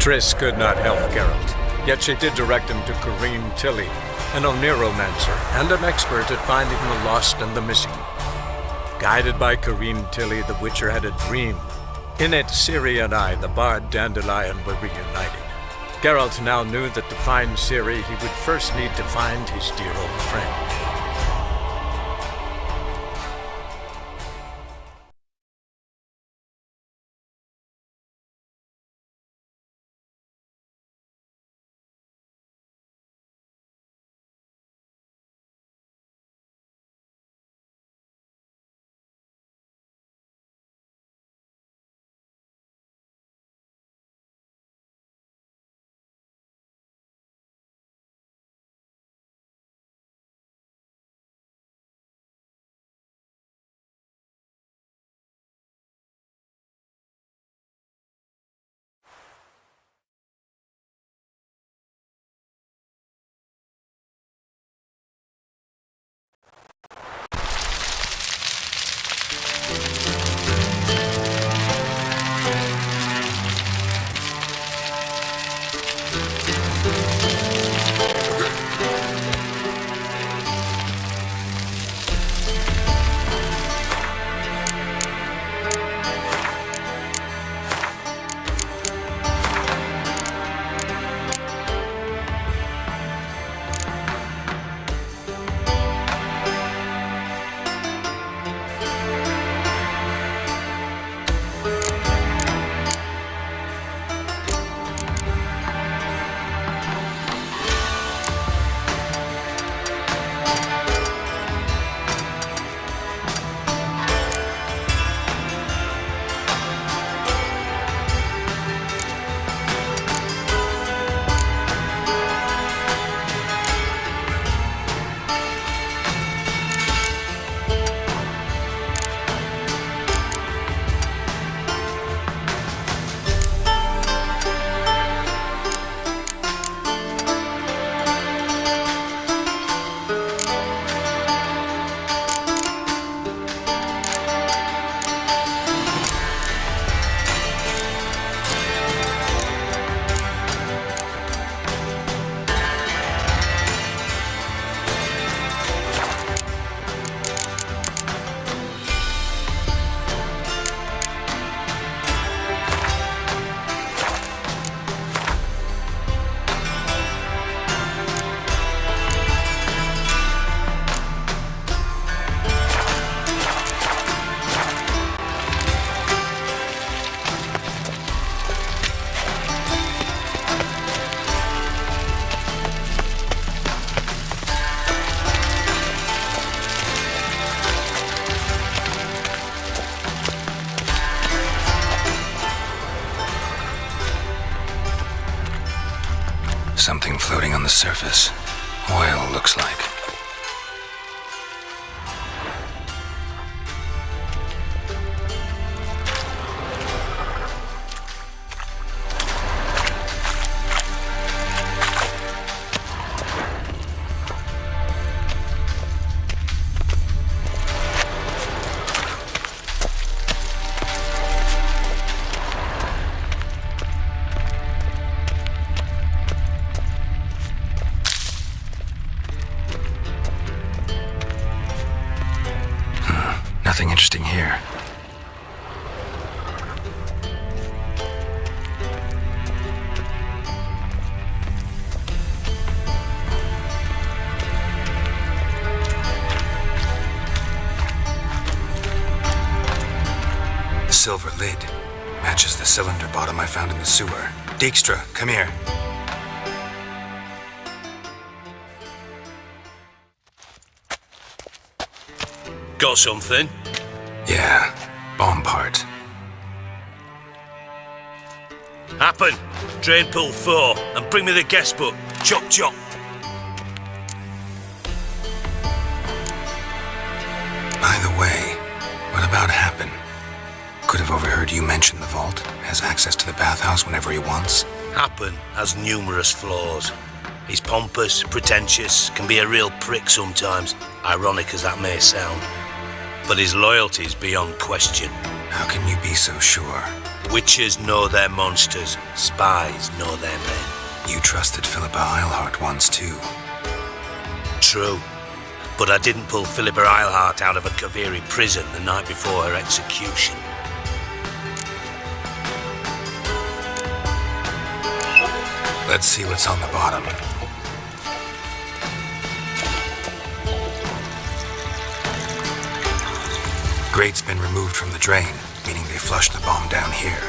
Triss could not help Geralt, yet she did direct him to Corrine Tilly, an Oniromancer and an expert at finding the lost and the missing. Guided by Corrine Tilly, the Witcher had a dream. In it, Ciri and I, the bard Dandelion, were reunited. Geralt now knew that to find Ciri, he would first need to find his dear old friend. Something floating on the surface. Oil, looks like. Nothing interesting here. Silver lid. Matches the cylinder bottom I found in the sewer. Dijkstra, come here. Got something? Yeah, bomb part. Happen. Drain pool 4 and bring me the guest book. Chop chop. By the way, what about Happen? Could have overheard you mention the vault. Has access to the bathhouse whenever he wants. Happen has numerous flaws. He's pompous, pretentious, can be a real prick sometimes, ironic as that may sound. But his loyalty's beyond question, How can you be so sure? Witchers know their monsters. Spies know their men. You trusted Philippa Eilhart once too. True. But I didn't pull Philippa Eilhart out of a Kaviri prison the night before her execution. Let's see what's on the bottom. Grate's been removed from the drain, meaning they flushed the bomb down here.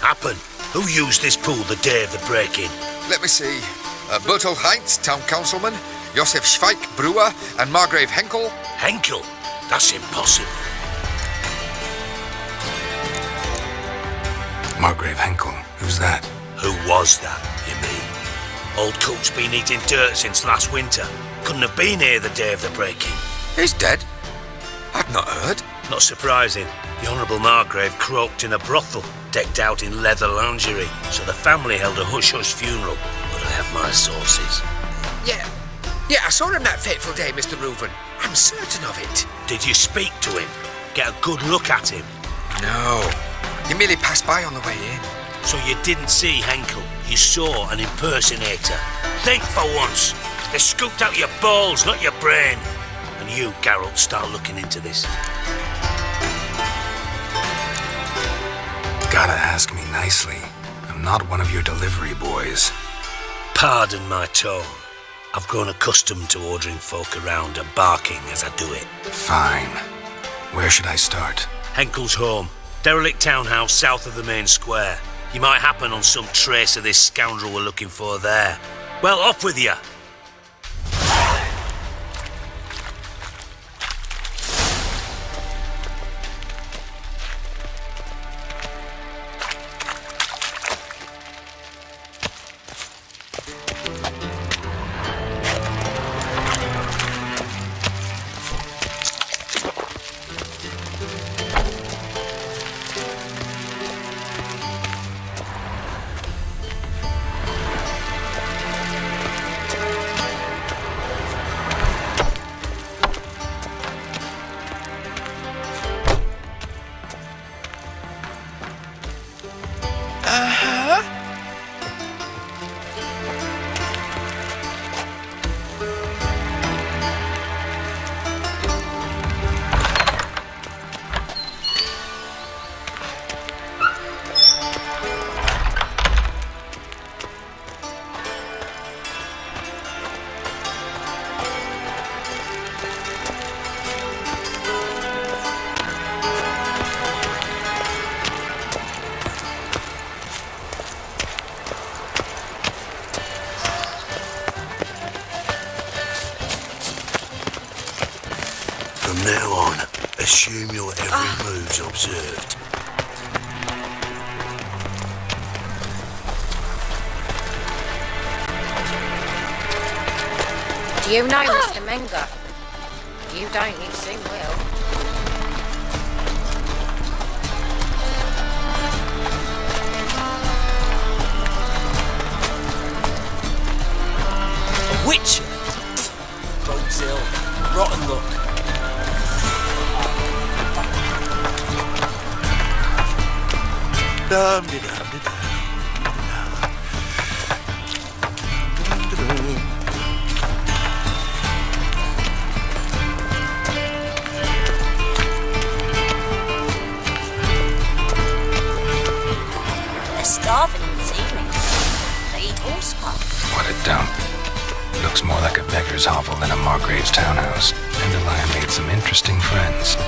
Happen. Who used this pool the day of the break-in? Let me see. Bertolt Heinz, town councilman, Josef Schweik, brewer, and Margrave Henkel. Henkel? That's impossible. Margrave Henkel, who's that? Who was that, you mean? Old Coot's been eating dirt since last winter. Couldn't have been here the day of the break-in. He's dead? I've not heard. Not surprising. The Honourable Margrave croaked in a brothel, decked out in leather lingerie, so the family held a hush-hush funeral. But I have my sources. Yeah, I saw him that fateful day, Mr. Reuven. I'm certain of it. Did you speak to him? Get a good look at him? No. He merely passed by on the way in. So you didn't see Henkel, you saw an impersonator. Think for once. They scooped out your balls, not your brain. And you, Geralt, start looking into this. Gotta ask me nicely. I'm not one of your delivery boys. Pardon my tone. I've grown accustomed to ordering folk around and barking as I do it. Fine. Where should I start? Henkel's home. Derelict townhouse south of the main square. You might happen on some trace of this scoundrel we're looking for there. Well, off with you. From now on, assume your every move's observed. Do you know Mr. Menger? You don't, you soon will. A witcher? Rogue's ill. Rotten luck. They're starving this evening. They eat horse cubs. What a dump. Looks more like a beggar's hovel than a Margrave's townhouse. Dandelion made some interesting friends.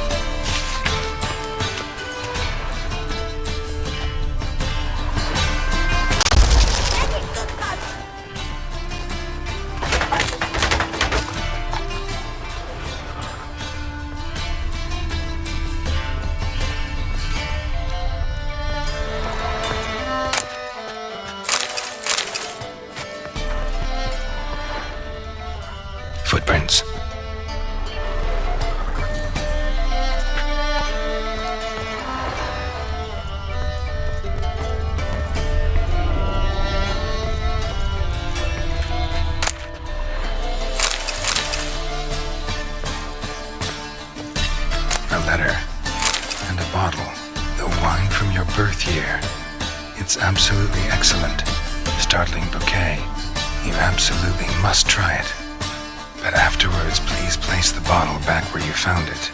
Footprints. A letter and a bomb. Your birth year. It's absolutely excellent. Startling bouquet. You absolutely must try it. But afterwards, please place the bottle back where you found it.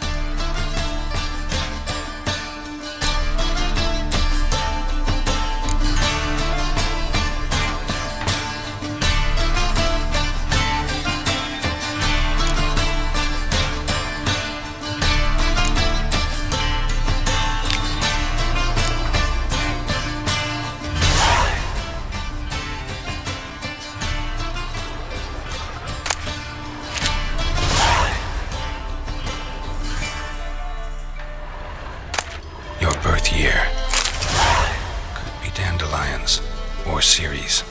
Your birth year. Could be dandelions or Ceres.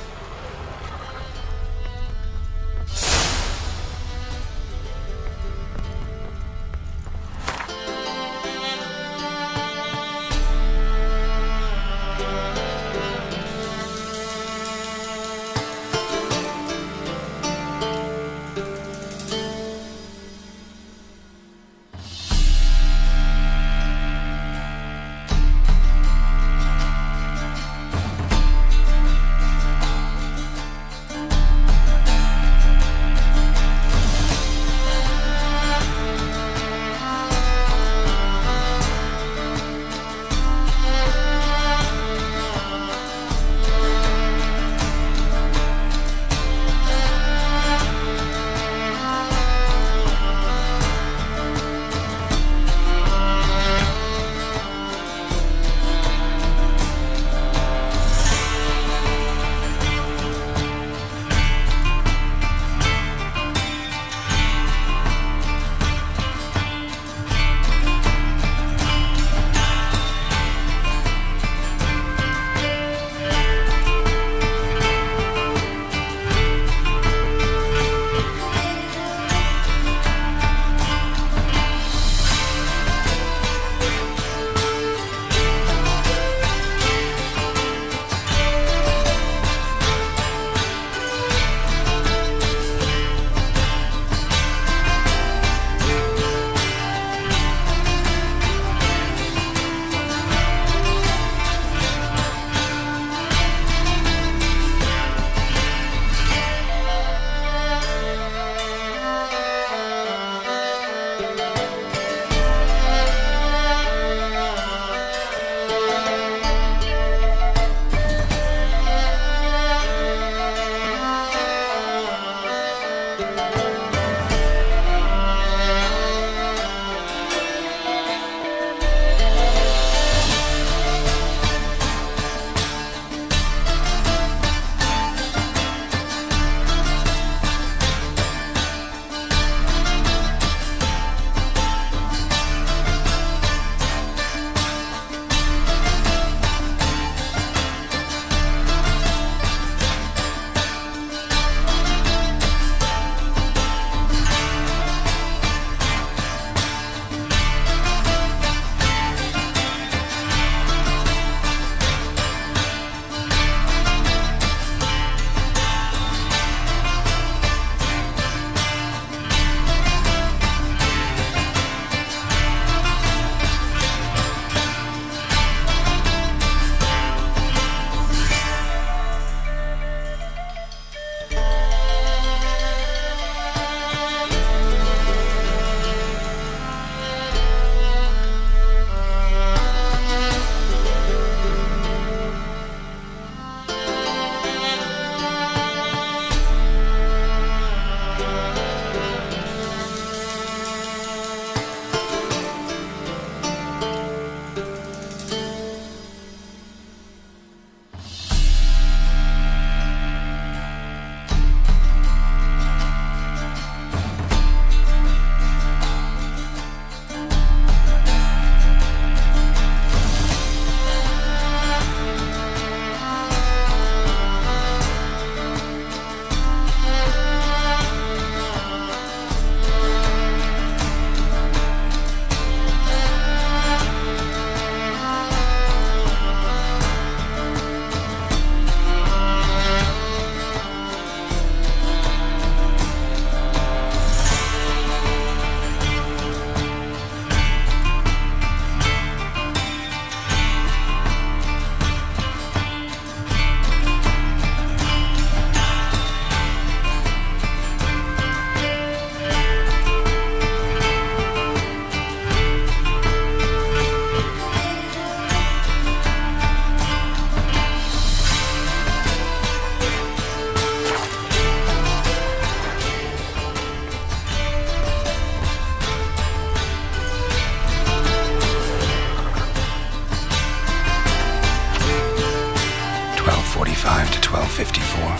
12:45 to 12:54.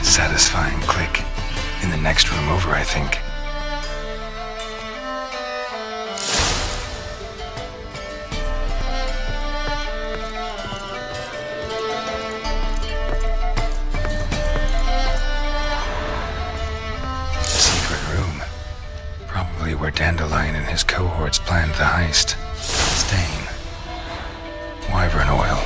Satisfying click. In the next room over, I think. Secret room. Probably where Dandelion and his cohorts planned the heist. Stain. Wyvern oil.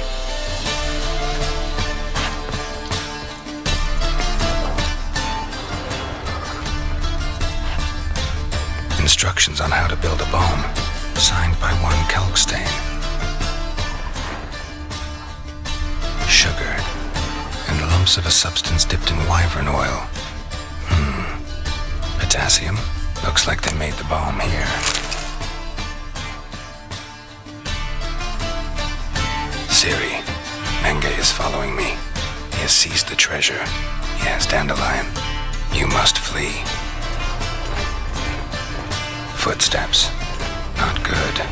Instructions on how to build a bomb, signed by one Kalkstain. Sugar, and lumps of a substance dipped in wyvern oil. Potassium? Looks like they made the bomb here. Siri, Menge is following me. He has seized the treasure. He has Dandelion. You must flee. Footsteps. Not good.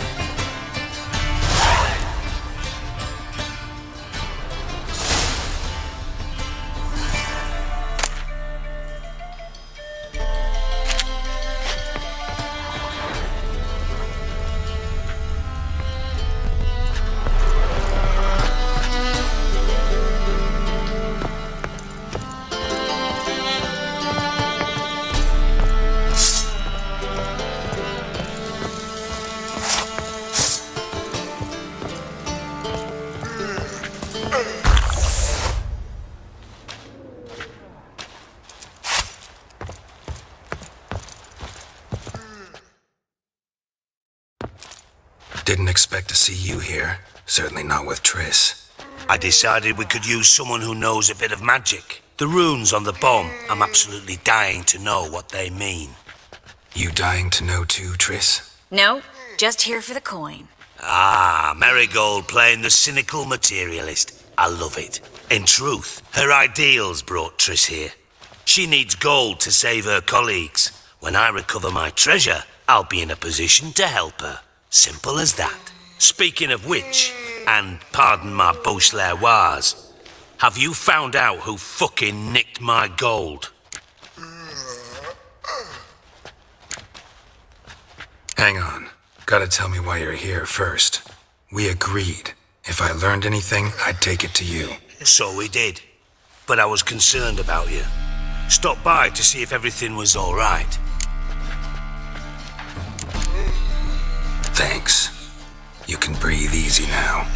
Didn't expect to see you here. Certainly not with Triss. I decided we could use someone who knows a bit of magic. The runes on the bomb, I'm absolutely dying to know what they mean. You dying to know too, Triss? No, just here for the coin. Ah, Marigold playing the cynical materialist. I love it. In truth, her ideals brought Triss here. She needs gold to save her colleagues. When I recover my treasure, I'll be in a position to help her. Simple as that. Speaking of which, and pardon my Beauclervois, have you found out who fucking nicked my gold? Hang on. Gotta tell me why you're here first. We agreed. If I learned anything, I'd take it to you. So we did. But I was concerned about you. Stopped by to see if everything was all right. Thanks. You can breathe easy now.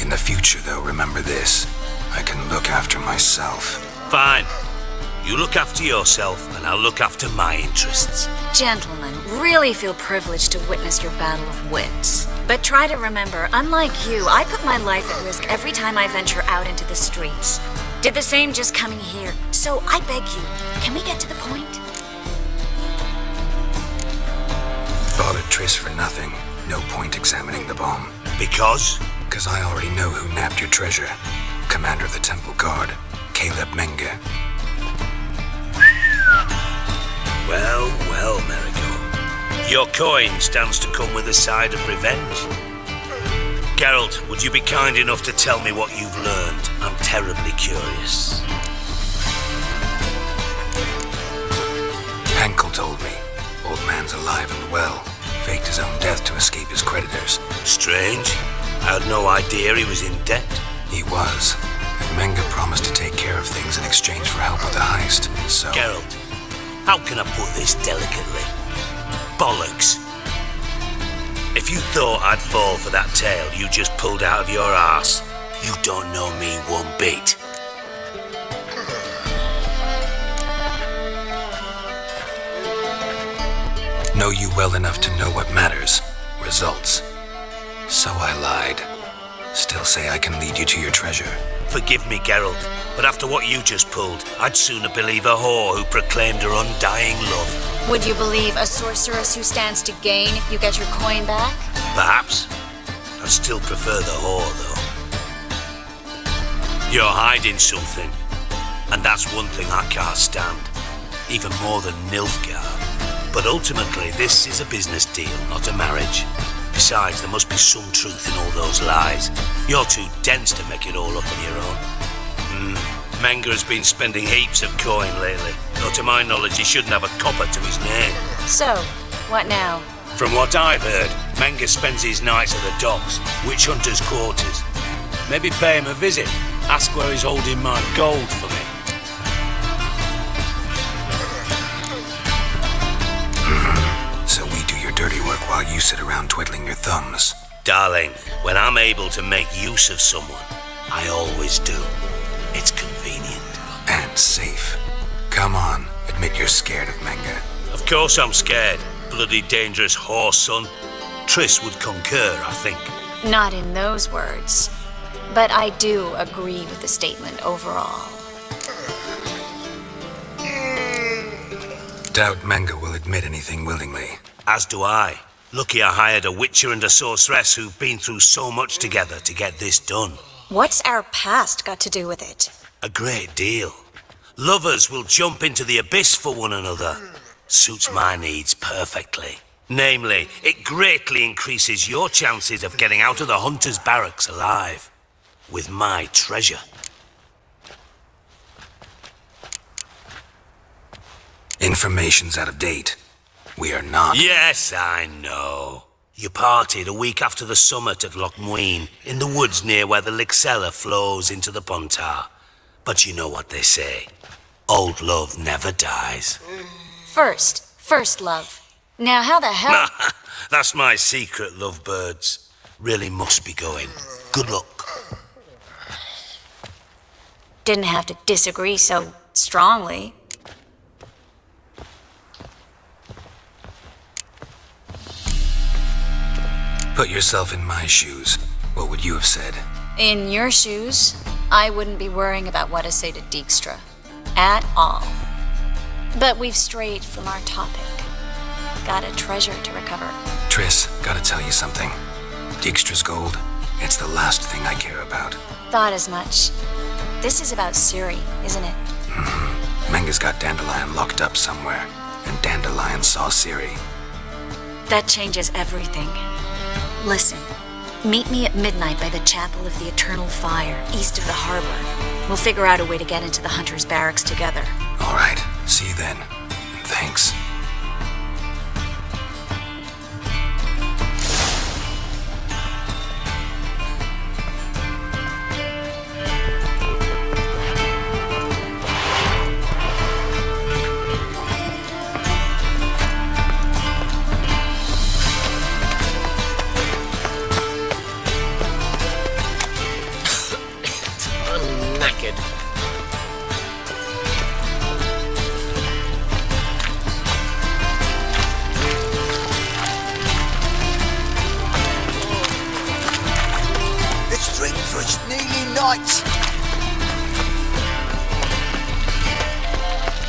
In the future, though, remember this. I can look after myself. Fine. You look after yourself, and I'll look after my interests. Gentlemen, really feel privileged to witness your battle of wits. But try to remember, unlike you, I put my life at risk every time I venture out into the streets. Did the same just coming here. So I beg you, can we get to the point? Bothered Triss for nothing. No point examining the bomb. Because? Because I already know who nabbed your treasure. Commander of the Temple Guard, Caleb Menge. Well, well, Marigold. Your coin stands to come with a side of revenge. Geralt, would you be kind enough to tell me what you've learned? I'm terribly curious. Henkel told me. Old man's alive and well. Faked his own death to escape his creditors. Strange. I had no idea he was in debt. He was. And Menge promised to take care of things in exchange for help with the heist. So... Geralt, how can I put this delicately? Bollocks. If you thought I'd fall for that tale you just pulled out of your arse, you don't know me one bit. Know you well enough to know what matters. Results. So I lied. Still say I can lead you to your treasure. Forgive me, Geralt, but after what you just pulled, I'd sooner believe a whore who proclaimed her undying love. Would you believe a sorceress who stands to gain if you get your coin back? Perhaps. I'd still prefer the whore, though. You're hiding something, and that's one thing I can't stand. Even more than Nilfgaard. But ultimately, this is a business deal, not a marriage. Besides, there must be some truth in all those lies. You're too dense to make it all up on your own. Menga has been spending heaps of coin lately, though to my knowledge he shouldn't have a copper to his name. So, what now? From what I've heard, Menga spends his nights at the docks, witch hunters' quarters. Maybe pay him a visit. Ask where he's holding my gold for me. So we do your dirty work while you sit around twiddling your thumbs. Darling, when I'm able to make use of someone, I always do. It's convenient. And safe. Come on, admit you're scared of Menga. Of course I'm scared. Bloody dangerous horse, son. Triss would concur, I think. Not in those words. But I do agree with the statement overall. Doubt Menga will admit anything willingly. As do I. Lucky I hired a witcher and a sorceress who've been through so much together to get this done. What's our past got to do with it? A great deal. Lovers will jump into the abyss for one another. Suits my needs perfectly. Namely, it greatly increases your chances of getting out of the hunter's barracks alive. With my treasure. Information's out of date. We are not. Yes, I know. You partied a week after the summit at Loch Muine, in the woods near where the Lixella flows into the Pontar. But you know what they say. Old love never dies. First love. Now how the hell... That's my secret, lovebirds. Really must be going. Good luck. Didn't have to disagree so strongly. Put yourself in my shoes. What would you have said? In your shoes, I wouldn't be worrying about what to say to Dijkstra. At all. But we've strayed from our topic. Got a treasure to recover. Triss, gotta tell you something. Dijkstra's gold, it's the last thing I care about. Thought as much. This is about Ciri, isn't it? Menga's got Dandelion locked up somewhere, and Dandelion saw Ciri. That changes everything. Listen, meet me at midnight by the Chapel of the Eternal Fire, east of the harbor. We'll figure out a way to get into the Hunter's Barracks together. All right, see you then. And thanks.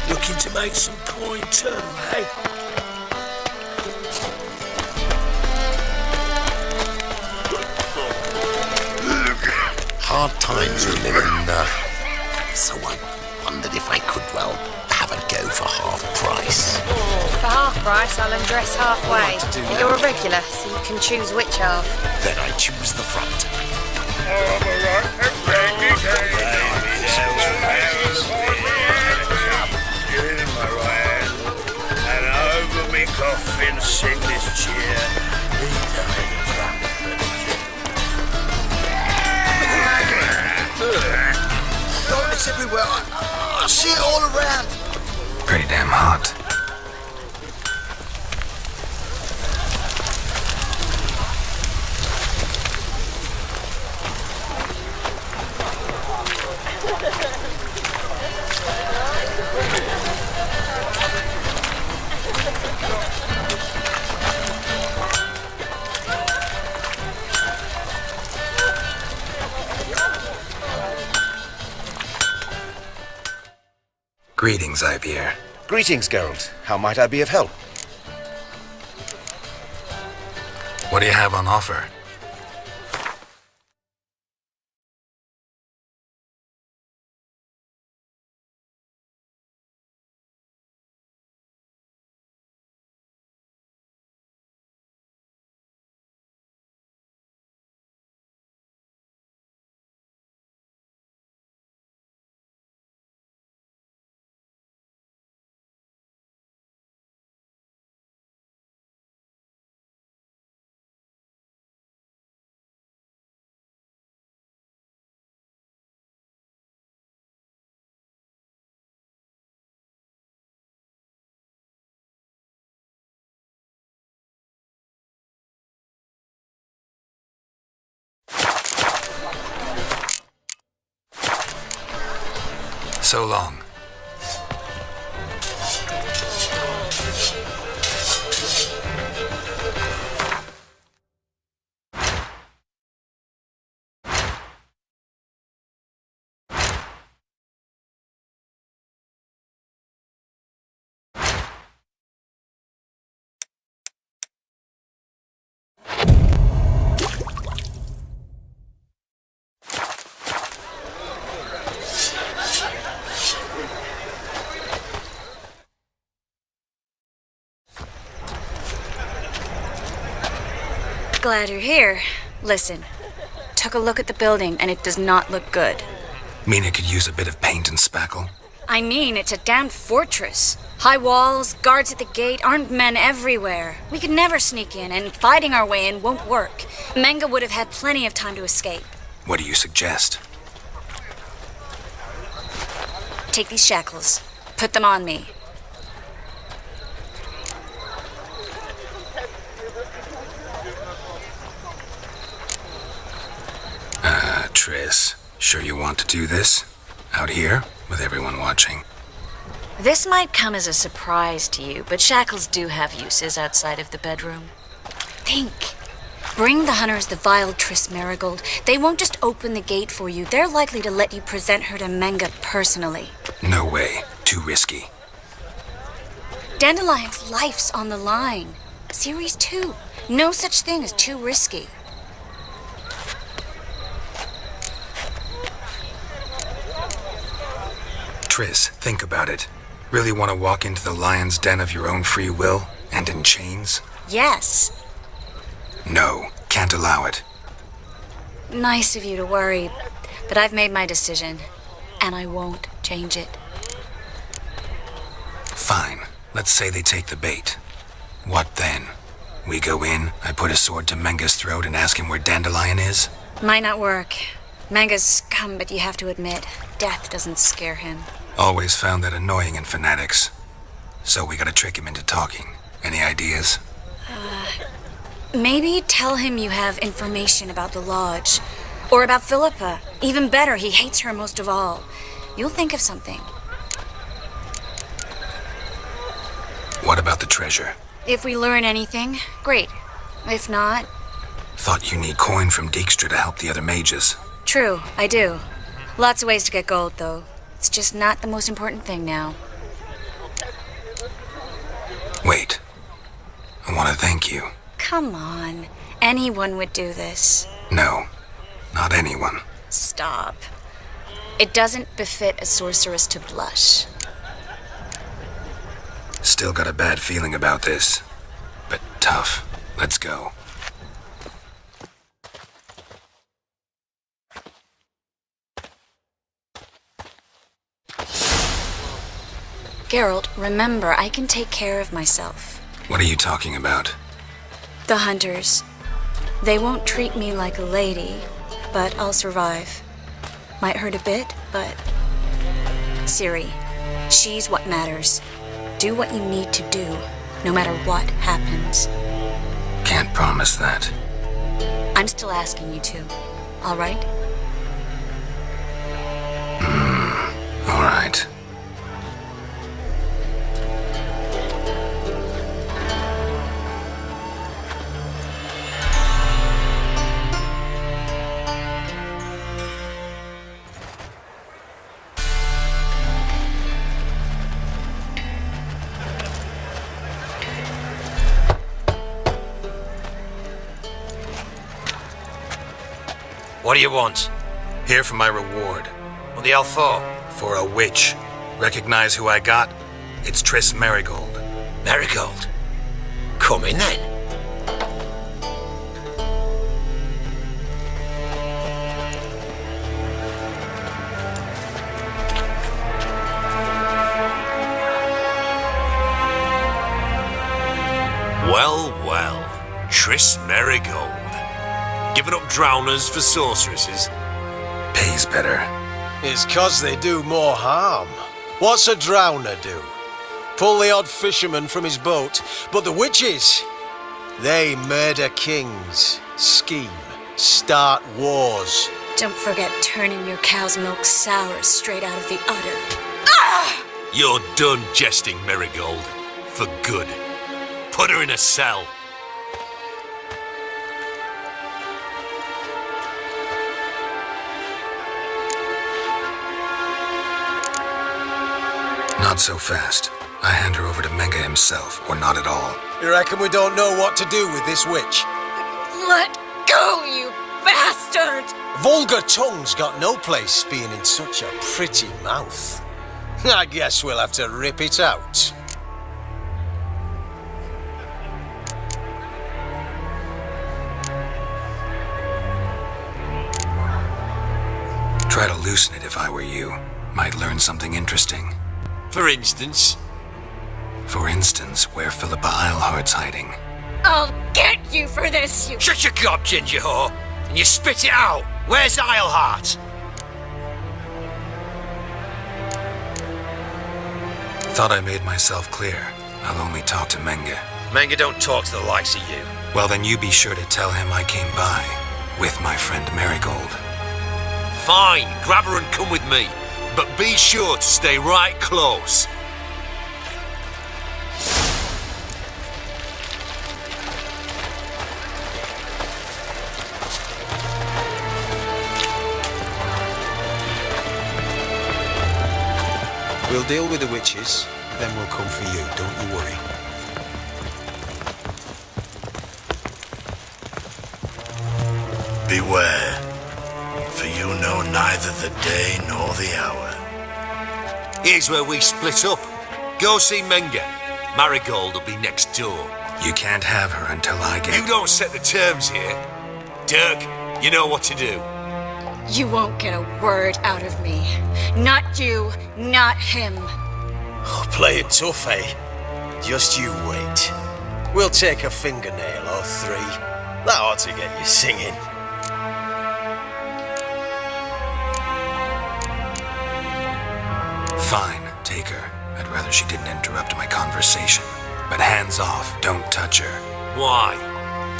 Looking to make some coin too, eh? Hard times we live in, so I wondered if I could, well, have a go for half price. For half price, I'll undress halfway. But you're a regular, so you can choose which half. Then I choose the front. And over me coffin sing this cheer. Darkness everywhere. I see it all around. Pretty damn hot. Greetings, Ivier. Greetings, Geralt. How might I be of help? What do you have on offer? So long. Glad you're here. Listen, took a look at the building and it does not look good. Mean it could use a bit of paint and spackle? I mean, it's a damn fortress. High walls, guards at the gate, armed men everywhere. We could never sneak in, and fighting our way in won't work. Menga would have had plenty of time to escape. What do you suggest? Take these shackles. Put them on me. Triss, sure you want to do this? Out here, with everyone watching? This might come as a surprise to you, but shackles do have uses outside of the bedroom. Think. Bring the hunters the vile Triss Marigold. They won't just open the gate for you. They're likely to let you present her to Menga personally. No way. Too risky. Dandelion's life's on the line. Series 2. No such thing as too risky. Triss, think about it. Really want to walk into the lion's den of your own free will, and in chains? Yes. No, can't allow it. Nice of you to worry, but I've made my decision, and I won't change it. Fine. Let's say they take the bait. What then? We go in, I put a sword to Menga's throat and ask him where Dandelion is? Might not work. Menga's scum, but you have to admit, death doesn't scare him. Always found that annoying in fanatics. So we gotta trick him into talking. Any ideas? Maybe tell him you have information about the lodge. Or about Philippa. Even better, he hates her most of all. You'll think of something. What about the treasure? If we learn anything, great. If not... Thought you need coin from Dijkstra to help the other mages. True, I do. Lots of ways to get gold, though. It's just not the most important thing now. Wait. I want to thank you. Come on. Anyone would do this. No, not anyone. Stop. It doesn't befit a sorceress to blush. Still got a bad feeling about this. But tough. Let's go. Geralt, remember, I can take care of myself. What are you talking about? The hunters. They won't treat me like a lady, but I'll survive. Might hurt a bit, but... Ciri, she's what matters. Do what you need to do, no matter what happens. Can't promise that. I'm still asking you to, all right? All right. What do you want? Here for my reward. What the hell for? For a witch. Recognize who I got? It's Triss Marigold. Marigold. Come in then. Well, well. Triss Marigold. Giving up drowners for sorceresses? Pays better. It's 'cause they do more harm. What's a drowner do? Pull the odd fisherman from his boat. But the witches, they murder kings, scheme, start wars. Don't forget turning your cow's milk sour straight out of the udder. You're done jesting, Marigold. For good. Put her in a cell. Not so fast. I hand her over to Mega himself, or not at all. You reckon we don't know what to do with this witch? Let go, you bastard! Vulgar tongue's got no place being in such a pretty mouth. I guess we'll have to rip it out. Try to loosen it if I were you. Might learn something interesting. For instance? For instance, where Philippa Eilhart's hiding. I'll get you for this, you... Shut your gob, ginger whore, and you spit it out. Where's Eilhart? Thought I made myself clear. I'll only talk to Menge. Manga don't talk to the likes of you. Well, then you be sure to tell him I came by. With my friend Marigold. Fine, grab her and come with me. But be sure to stay right close. We'll deal with the witches, then we'll come for you, don't you worry. Beware, for you know neither the day nor the hour. Here's where we split up. Go see Menge. Marigold will be next door. You can't have her until I get... You don't set the terms here. Dirk, you know what to do. You won't get a word out of me. Not you, not him. Oh, play it tough, eh? Just you wait. We'll take a fingernail or three. That ought to get you singing. Fine, take her. I'd rather she didn't interrupt my conversation. But hands off, don't touch her. Why?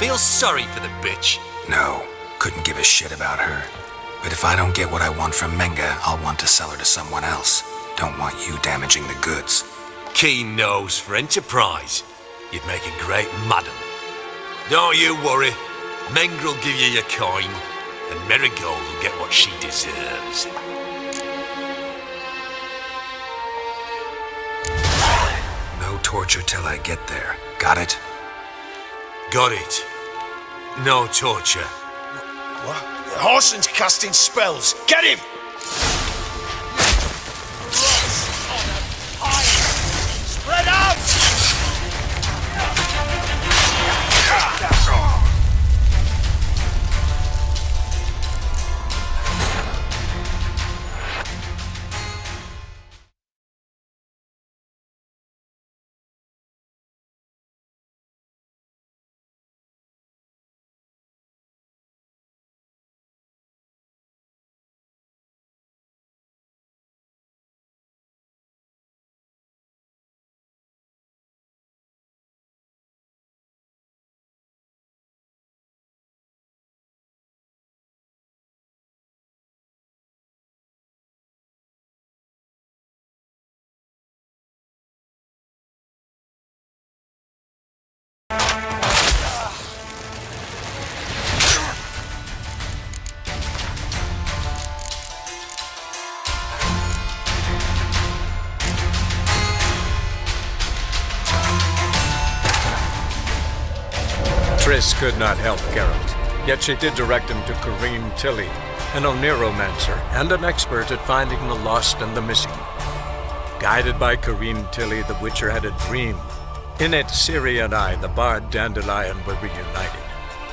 Feel sorry for the bitch? No, couldn't give a shit about her. But if I don't get what I want from Menge, I'll want to sell her to someone else. Don't want you damaging the goods. Keen nose for enterprise. You'd make a great madam. Don't you worry. Menge will give you your coin, and Marigold will get what she deserves. No torture till I get there. Got it? Got it. No torture. What? Horson's casting spells. Get him! Spread out! Triss could not help Geralt, yet she did direct him to Kareen Tilly, an Oniromancer and an expert at finding the lost and the missing. Guided by Kareen Tilly, the Witcher had a dream. In it, Ciri and I, the bard Dandelion, were reunited.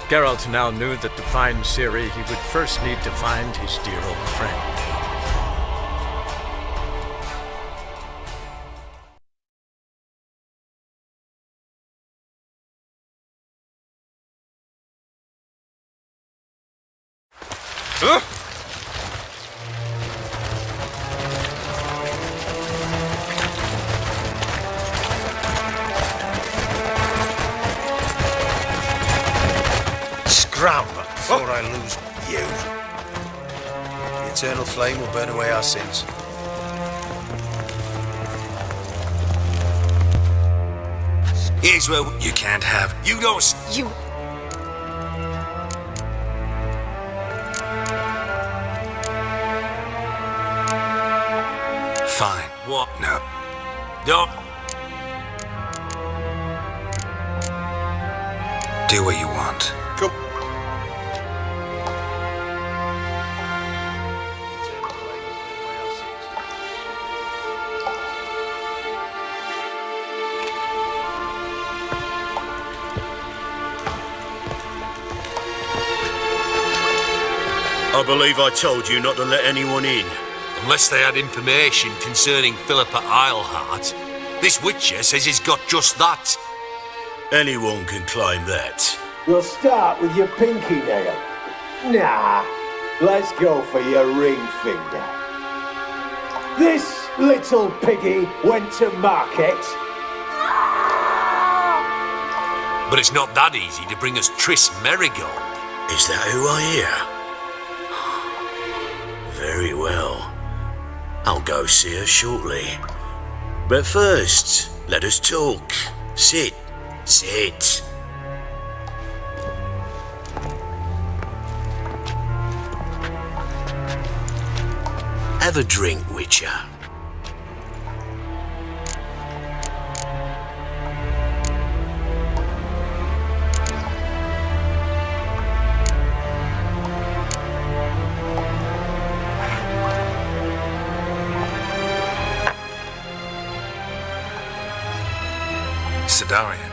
Geralt now knew that to find Ciri, he would first need to find his dear old friend. Scram before I lose you. The eternal flame will burn away our sins. Here's where You can't have... you don't. You. Fine. What? No. No. Do what you want. Come. I believe I told you not to let anyone in. Unless they had information concerning Philippa Eilhart, this Witcher says he's got just that. Anyone can claim that. We'll start with your pinky nail. Nah, let's go for your ring finger. This little piggy went to market. But it's not that easy to bring us Triss Merigold. Is that who I hear? Very well. I'll go see her shortly. But first, let us talk. Sit. Sit. Have a drink, Witcher. Sidarian.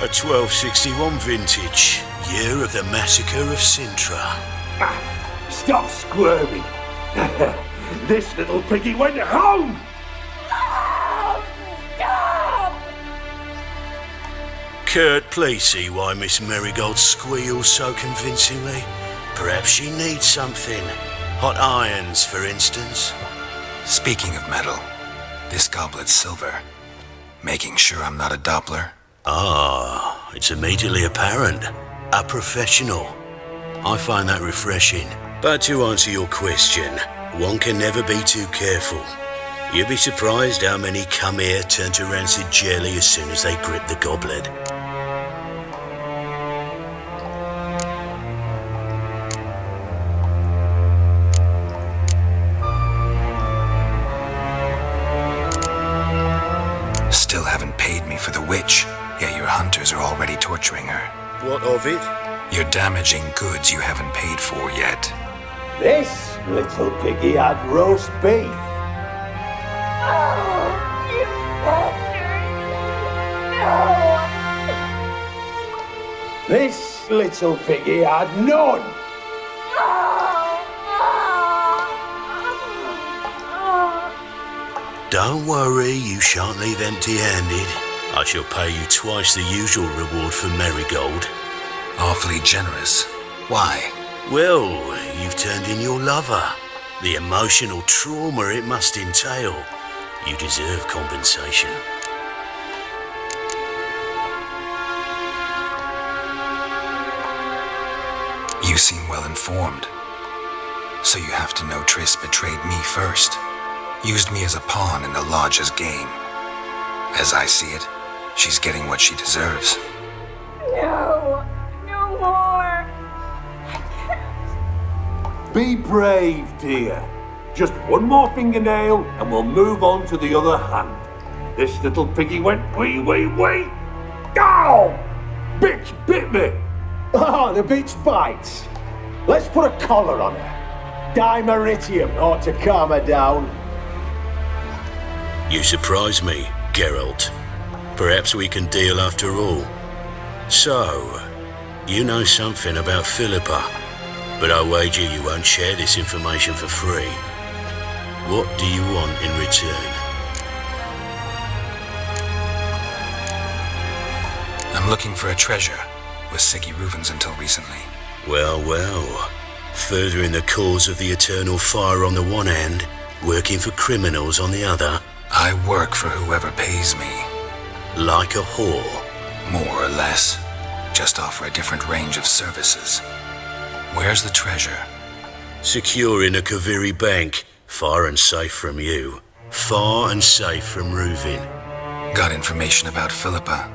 A 1261 vintage, year of the massacre of Sintra. Stop squirming. This little piggy went home. Kurt, please see why Miss Merigold squeals so convincingly. Perhaps she needs something. Hot irons, for instance. Speaking of metal, this goblet's silver. Making sure I'm not a Doppler. Ah, it's immediately apparent. A professional. I find that refreshing. But to answer your question, one can never be too careful. You'd be surprised how many come here turn to rancid jelly as soon as they grip the goblet. Still haven't paid me for the witch, yet your hunters are already torturing her. What of it? You're damaging goods you haven't paid for yet. This little piggy had roast beef. This little piggy had none. Don't worry, you shan't leave empty-handed. I shall pay you twice the usual reward for Merigold. Awfully generous. Why? Well, you've turned in your lover. The emotional trauma it must entail. You deserve compensation. You seem well informed. So you have to know Triss betrayed me first. Used me as a pawn in the Lodge's game. As I see it, she's getting what she deserves. No. No more. Be brave, dear. Just one more fingernail and we'll move on to the other hand. This little piggy went wee. Ow! Bitch bit me! Oh, the bitch bites. Let's put a collar on her. Dimeritium ought to calm her down. You surprise me, Geralt. Perhaps we can deal after all. So, you know something about Philippa, but I wager you won't share this information for free. What do you want in return? I'm looking for a treasure. Was Siggy Reuven's until recently. Well, well. Furthering the cause of the eternal fire on the one hand, working for criminals on the other. I work for whoever pays me. Like a whore. More or less. Just offer a different range of services. Where's the treasure? Secure in a Kaviri bank. Far and safe from you. Far and safe from Reuven. Got information about Philippa.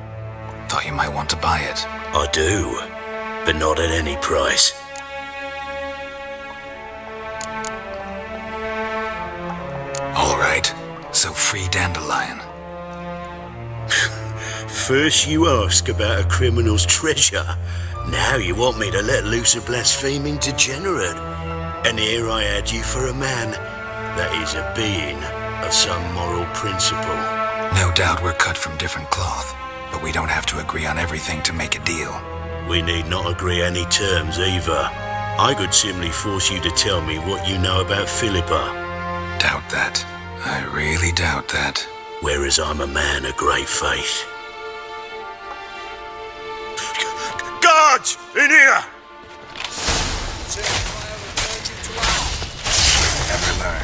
Thought you might want to buy it. I do, but not at any price. All right, so free Dandelion. First you ask about a criminal's treasure. Now you want me to let loose a blaspheming degenerate. And here I had you for a man that is a being of some moral principle. No doubt we're cut from different cloth, but we don't have to agree on everything to make a deal. We need not agree any terms either. I could simply force you to tell me what you know about Philippa. Doubt that. I really doubt that. Whereas I'm a man of great faith. Guards! In here! Never learn.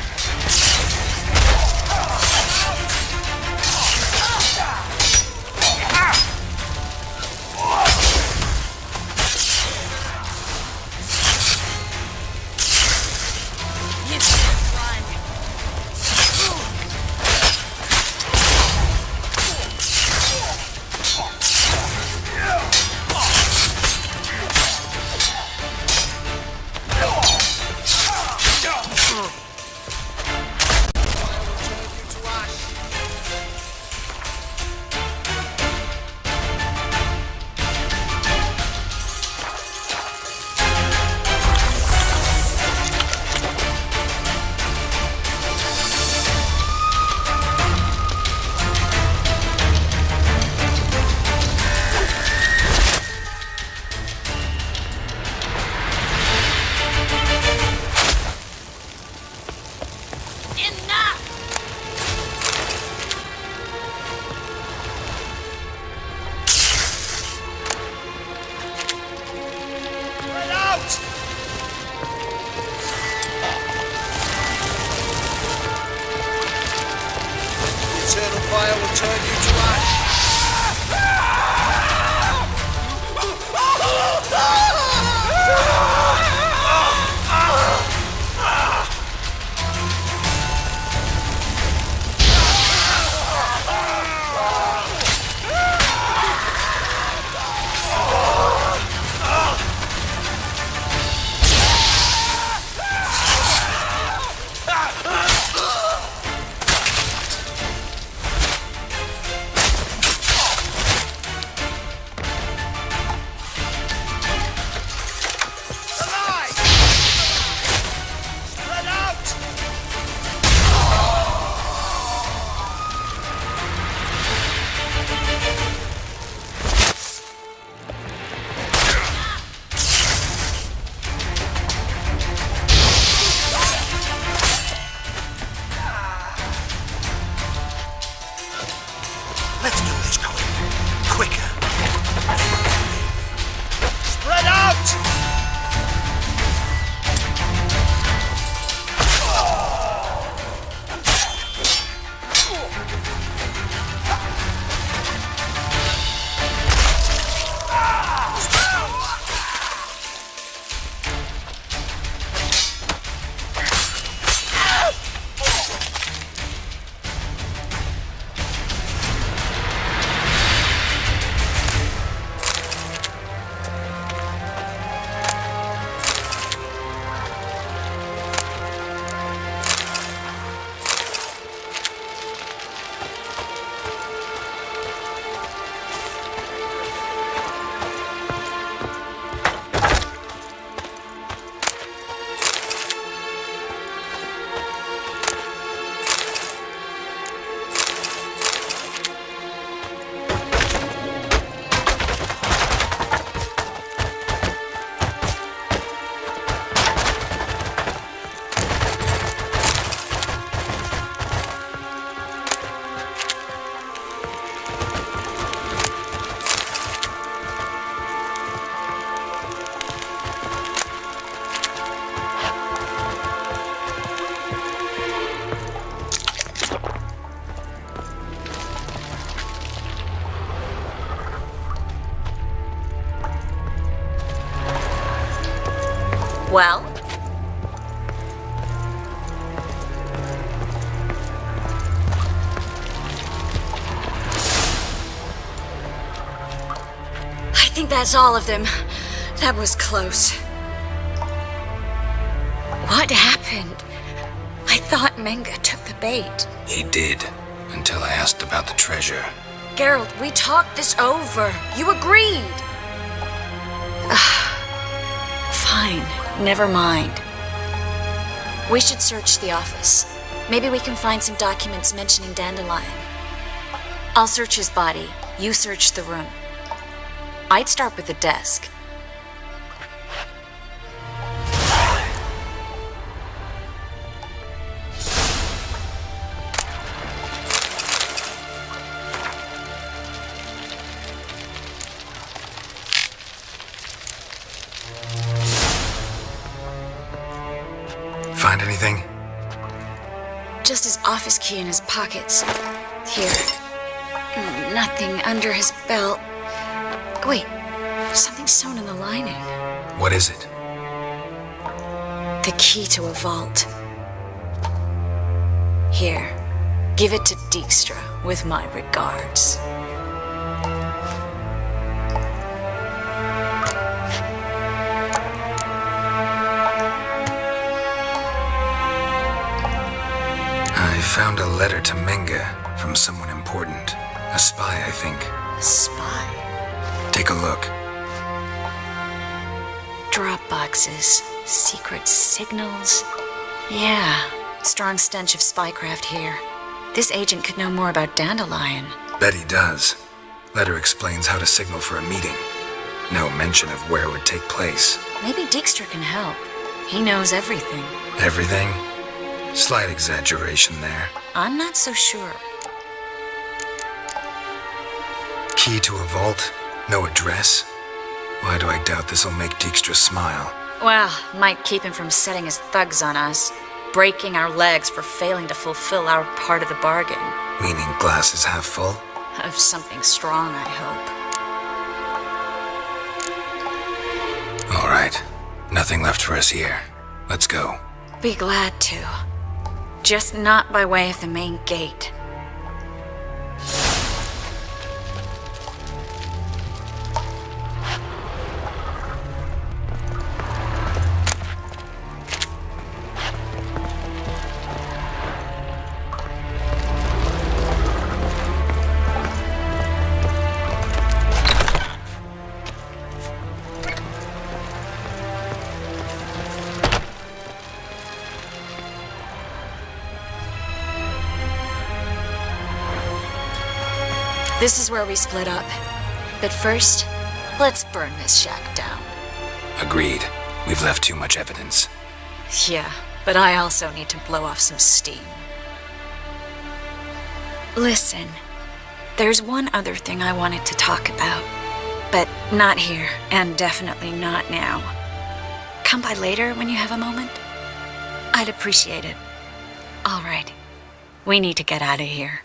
Fire will turn you to ash. Let's do this quicker. Spread out! Well? That's all of them. That was close. What happened? I thought Menga took the bait. He did, until I asked about the treasure. Geralt, we talked this over. You agreed. Fine, never mind. We should search the office. Maybe we can find some documents mentioning Dandelion. I'll search his body. You search the room. I'd start with the desk. Find anything? Just his office key in his pockets. Here. Nothing under his belt. Wait, something sewn in the lining. What is it? The key to a vault. Here, give it to Dijkstra with my regards. I found a letter to Menga from someone important. A spy, I think. A spy? Take a look. Drop boxes, secret signals. Yeah, strong stench of spycraft here. This agent could know more about Dandelion. Bet he does. Letter explains how to signal for a meeting. No mention of where it would take place. Maybe Dijkstra can help. He knows everything. Everything? Slight exaggeration there. I'm not so sure. Key to a vault? No address? Why do I doubt this'll make Dijkstra smile? Well, might keep him from setting his thugs on us. Breaking our legs for failing to fulfill our part of the bargain. Meaning glass is half full? Of something strong, I hope. All right. Nothing left for us here. Let's go. Be glad to. Just not by way of the main gate. This is where we split up. But first, let's burn this shack down. Agreed. We've left too much evidence. Yeah, but I also need to blow off some steam. Listen, there's one other thing I wanted to talk about. But not here, and definitely not now. Come by later when you have a moment? I'd appreciate it. All right. We need to get out of here.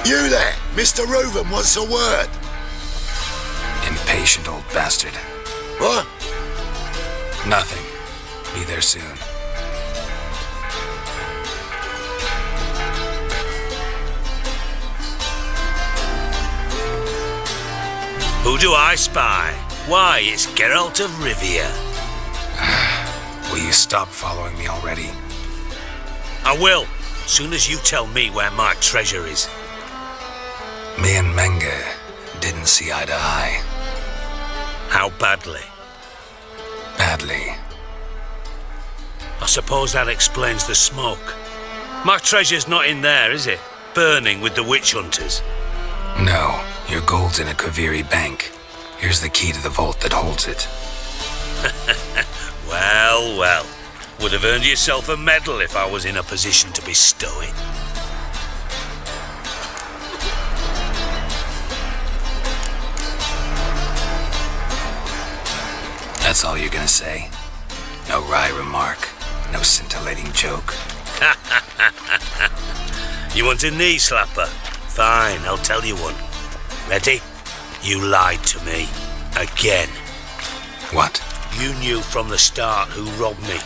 You there! Mr. Reuven wants a word. Impatient old bastard. What? Nothing. Be there soon. Who do I spy? Why, it's Geralt of Rivia. Will you stop following me already? I will, soon as you tell me where my treasure is. Me and Menga didn't see eye to eye. How badly? Badly. I suppose that explains the smoke. My treasure's not in there, is it? Burning with the witch hunters. No, your gold's in a Kaviri bank. Here's the key to the vault that holds it. Well, well. Would have earned yourself a medal if I was in a position to bestow it. That's all you're gonna say? No wry remark, no scintillating joke. You want a knee slapper? Fine, I'll tell you one. Ready? You lied to me. Again. What? You knew from the start who robbed me,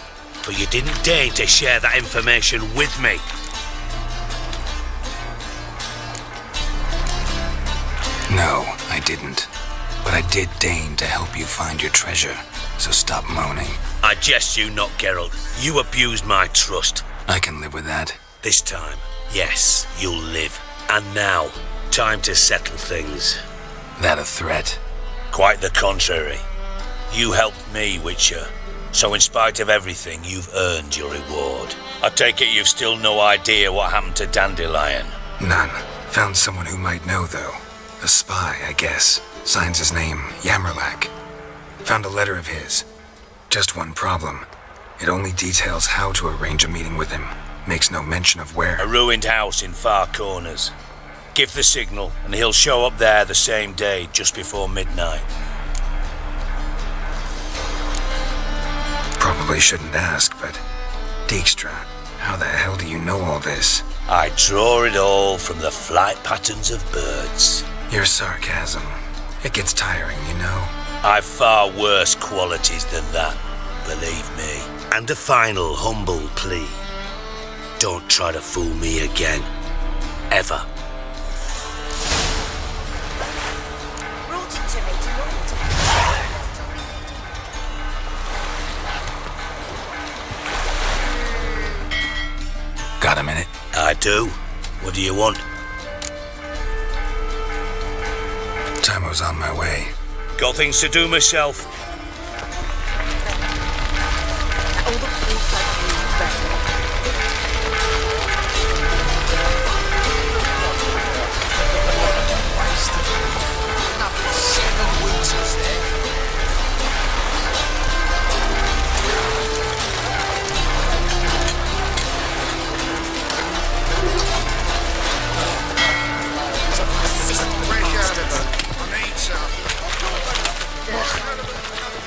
but you didn't deign to share that information with me. No, I didn't. But I did deign to help you find your treasure, so stop moaning. I jest you not, Geralt. You abused my trust. I can live with that. This time, yes, you'll live. And now, time to settle things. That a threat? Quite the contrary. You helped me, Witcher. So in spite of everything, you've earned your reward. I take it you've still no idea what happened to Dandelion. None. Found someone who might know, though. A spy, I guess. Signs his name, Yammerlack. Found a letter of his. Just one problem. It only details how to arrange a meeting with him. Makes no mention of where. A ruined house in Far Corners. Give the signal, and he'll show up there the same day, just before midnight. Probably shouldn't ask, but... Dijkstra, how the hell do you know all this? I draw it all from the flight patterns of birds. Your sarcasm. It gets tiring, you know? I've far worse qualities than that, believe me. And a final humble plea. Don't try to fool me again. Ever. Got a minute? I do. What do you want? Time's on my way. Got things to do myself.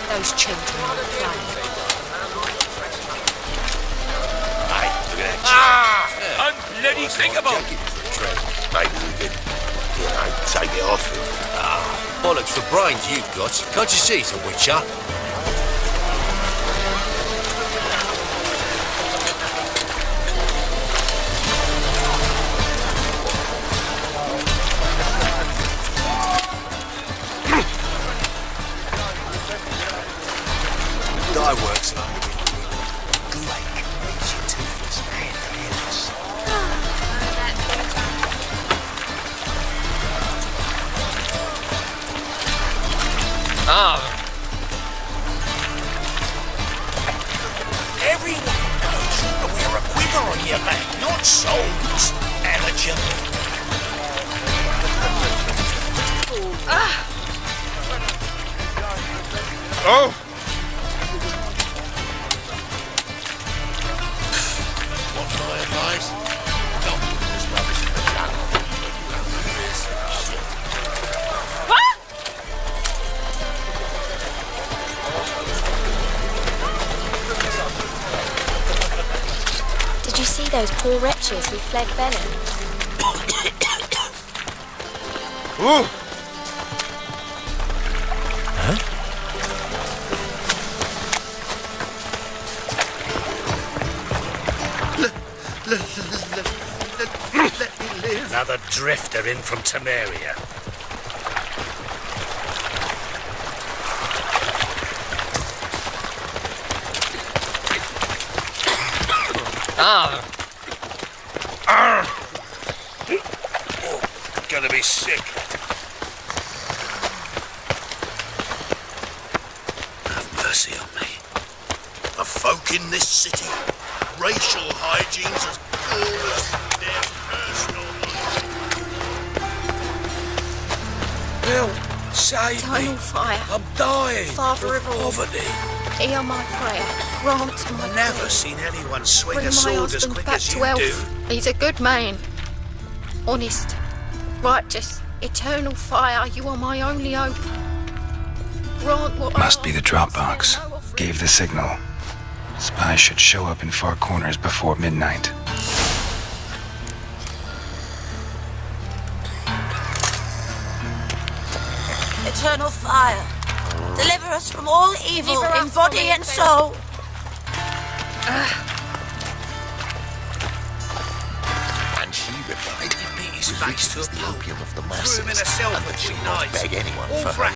Those children are playing. Unbloody Maybe we could, take it off him. Bollocks for brains you've got. Can't you see he's a witcher? Guy works on it. Blake leaves you toothless and hairless. Everyone knows to wear a quiver on your back, not souls, amateur. Oh! What's my advice? Don't put this rubbish in the channel. Did you see those poor wretches who fled Venom? Ooh! Let me live. Another drifter in from Temeria. Oh, gonna be sick. Have mercy on me. folk in this city. Racial hygiene's as poor as their personal life. Help! Save Eternal me! fire. I'm dying Father of all. poverty. Hear my prayer. Grant my I've never prayer. seen anyone swing Bring a my sword as husband quick back as to you health. do. He's a good man. Honest. Righteous. Eternal fire. You are my only hope. Grant what Must I be the ask. drop box. Gave the signal. Spies should show up in far corners before midnight. Eternal fire. Deliver us from all evil Deliver in us body from and evil. soul. And she replied, He beat his face to a "This is the pulp. opium of the Threw masses, him in a cell and for that she'll 3 not nights. beg anyone All for for her a